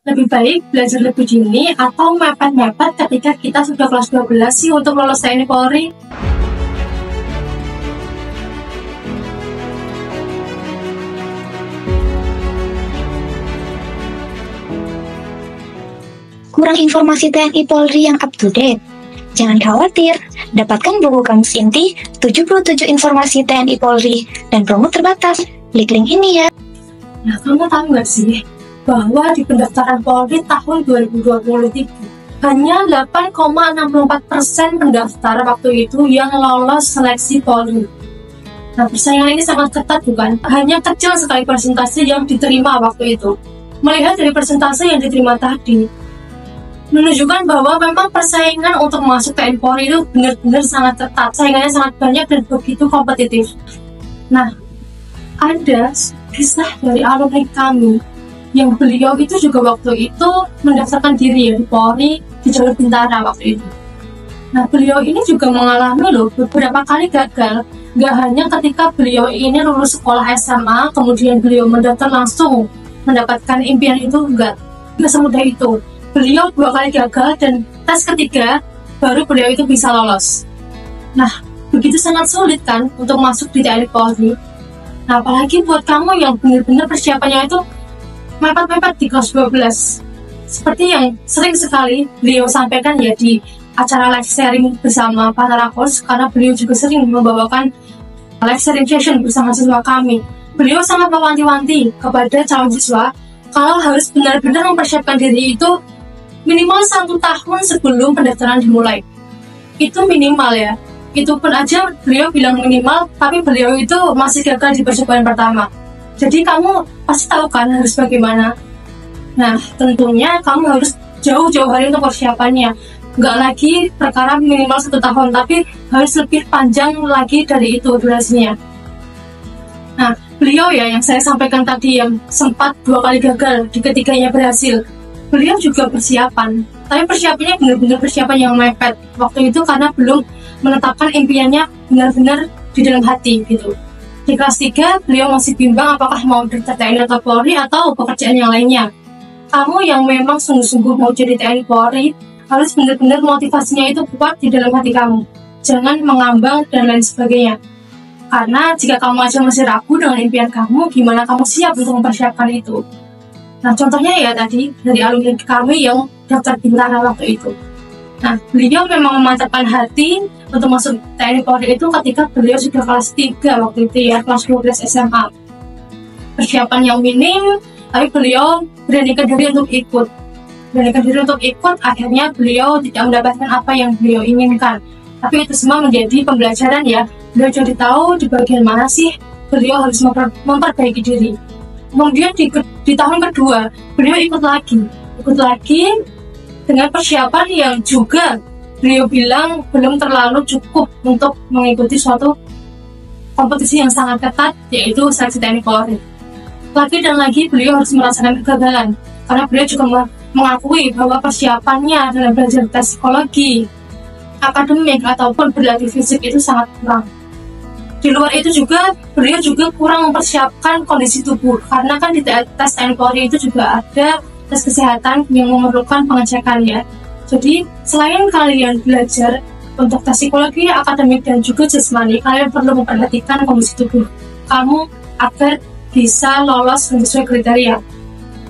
Lebih baik belajar lebih dini atau mepet-mepet ketika kita sudah kelas 12 sih untuk lolos TNI Polri? Kurang informasi TNI Polri yang up to date? Jangan khawatir, dapatkan buku Kamus Inti 77 Informasi TNI Polri dan promo terbatas. Klik link ini ya. Nah, kamu tahu nggak sih bahwa di pendaftaran Polri tahun 2023 hanya 8,64% pendaftar waktu itu yang lolos seleksi Polri. Nah, persaingan ini sangat ketat bukan? Hanya kecil sekali persentase yang diterima waktu itu. Melihat dari persentase yang diterima tadi, menunjukkan bahwa memang persaingan untuk masuk TNI Polri itu benar-benar sangat ketat, saingannya sangat banyak dan begitu kompetitif. Nah, ada kisah dari alumni kami yang beliau itu juga waktu itu mendaftarkan diri di Polri di jalur Bintara waktu itu. Nah, beliau ini juga mengalami beberapa kali gagal. Gak hanya ketika beliau ini lulus sekolah SMA, kemudian beliau mendaftar langsung mendapatkan impian itu, enggak semudah itu. Beliau 2 kali gagal dan tes ketiga baru beliau itu bisa lolos. Nah, begitu sangat sulit kan untuk masuk di TNI Polri. Nah, apalagi buat kamu yang benar-benar persiapannya itu mepet-mepet di kelas 12. Seperti yang sering sekali beliau sampaikan ya di acara live sharing bersama Para Course, karena beliau juga sering membawakan live sharing session bersama siswa kami. Beliau sangat mewanti-wanti kepada calon siswa kalau harus benar-benar mempersiapkan diri itu minimal 1 tahun sebelum pendaftaran dimulai. Itu minimal ya. Itu pun aja beliau bilang minimal, tapi beliau itu masih gagal di percobaan pertama. Jadi kamu pasti tahu kan harus bagaimana. Nah, tentunya kamu harus jauh-jauh hari untuk persiapannya. Nggak lagi perkara minimal 1 tahun, tapi harus lebih panjang lagi dari itu durasinya. Nah, beliau ya yang saya sampaikan tadi yang sempat 2 kali gagal, di ketiganya berhasil. Beliau juga persiapan, tapi persiapannya benar-benar persiapan yang mepet waktu itu karena belum menetapkan impiannya benar-benar di dalam hati gitu. Di kelas 3, beliau masih bimbang apakah mau daftar TNI atau Polri atau pekerjaan yang lainnya. Kamu yang memang sungguh-sungguh mau jadi TNI Polri, harus benar-benar motivasinya itu kuat di dalam hati kamu. Jangan mengambang dan lain sebagainya. Karena jika kamu aja masih ragu dengan impian kamu, gimana kamu siap untuk mempersiapkan itu? Nah, contohnya ya tadi, dari alumni kami yang daftar Bintara waktu itu. Nah, beliau memang memantapkan hati untuk masuk TNI Polri itu ketika beliau sudah kelas 3 waktu itu ya, kelas 12 SMA. Persiapan yang minim, tapi beliau beranikan diri untuk ikut. Akhirnya beliau tidak mendapatkan apa yang beliau inginkan. Tapi itu semua menjadi pembelajaran ya. Beliau jadi tahu di bagian mana sih beliau harus memperbaiki diri. Kemudian di tahun kedua, beliau ikut lagi dengan persiapan yang juga beliau bilang belum terlalu cukup untuk mengikuti suatu kompetisi yang sangat ketat, yaitu seleksi TNI Polri. Lagi dan lagi beliau harus merasakan kegagalan, karena beliau juga mengakui bahwa persiapannya dalam belajar tes psikologi, akademik, ataupun berlatih fisik itu sangat kurang. Di luar itu juga, beliau juga kurang mempersiapkan kondisi tubuh, karena kan di tes TNI Polri itu juga ada tes kesehatan yang memerlukan pengecekan ya. Jadi, selain kalian belajar untuk tes psikologi, akademik, dan juga jasmani, kalian perlu memperhatikan kondisi tubuh kamu agar bisa lolos sesuai kriteria.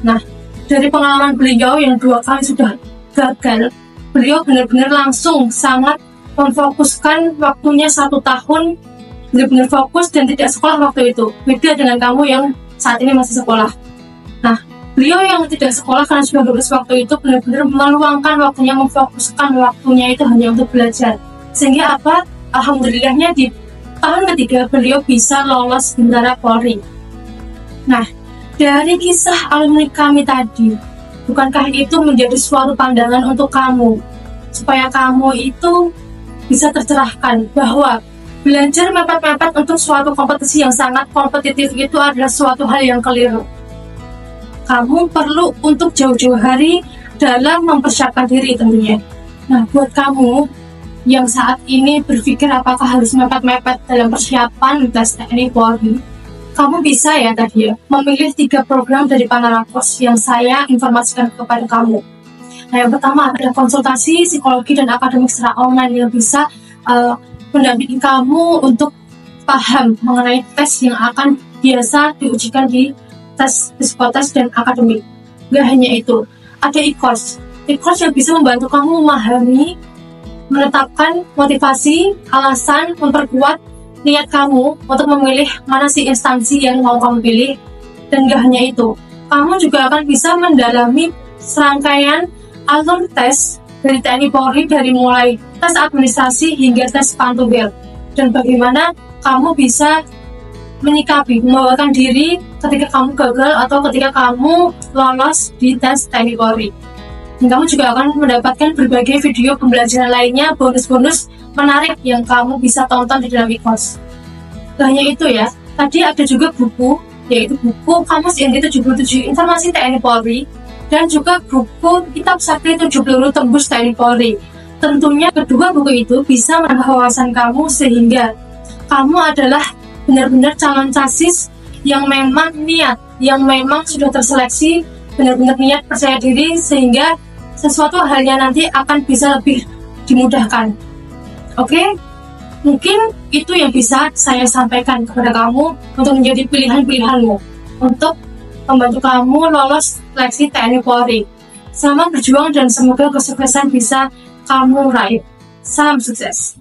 Nah, dari pengalaman beliau yang 2 kali sudah gagal, beliau benar-benar langsung sangat memfokuskan waktunya 1 tahun, benar-benar fokus dan tidak sekolah waktu itu. Beda dengan kamu yang saat ini masih sekolah. Nah, beliau yang tidak sekolah karena sudah lulus waktu itu benar-benar meluangkan waktunya, memfokuskan waktunya itu hanya untuk belajar. Sehingga apa? Alhamdulillahnya di tahun ketiga beliau bisa lolos Bintara Polri. Nah, dari kisah alumni kami tadi, bukankah itu menjadi suatu pandangan untuk kamu? Supaya kamu itu bisa tercerahkan bahwa belajar mepet-mepet untuk suatu kompetisi yang sangat kompetitif itu adalah suatu hal yang keliru. Kamu perlu untuk jauh-jauh hari dalam mempersiapkan diri tentunya. Nah, buat kamu yang saat ini berpikir apakah harus mepet-mepet dalam persiapan tes TNI Polri, kamu bisa ya tadi ya, memilih 3 program dari Panarakos yang saya informasikan kepada kamu. Nah, yang pertama ada konsultasi psikologi dan akademik secara online yang bisa mendampingi kamu untuk paham mengenai tes yang akan biasa diujikan di tes psikotes dan akademik. Gak hanya itu, ada e-course yang bisa membantu kamu memahami, menetapkan motivasi, alasan, memperkuat niat kamu untuk memilih mana sih instansi yang mau kamu pilih. Dan gak hanya itu, kamu juga akan bisa mendalami serangkaian alur tes dari TNI Polri, dari mulai tes administrasi hingga tes pantugel, dan bagaimana kamu bisa menyikapi, membawakan diri ketika kamu gagal atau ketika kamu lolos di tes TNI Polri. Dan kamu juga akan mendapatkan berbagai video pembelajaran lainnya, bonus-bonus menarik yang kamu bisa tonton di dalam e-course. Gak hanya itu ya, tadi ada juga buku, yaitu buku Kamus Inti 77 Informasi TNI Polri, dan juga buku Kitab Sakti 7 Peluru Tembus TNI Polri. Tentunya kedua buku itu bisa menambah wawasan kamu sehingga kamu adalah benar-benar calon casis yang memang niat, yang memang sudah terseleksi, benar-benar niat, percaya diri, sehingga sesuatu halnya nanti akan bisa lebih dimudahkan. Oke? Mungkin itu yang bisa saya sampaikan kepada kamu untuk menjadi pilihan-pilihanmu untuk membantu kamu lolos seleksi TNI Polri. Selamat berjuang dan semoga kesuksesan bisa kamu raih. Salam sukses.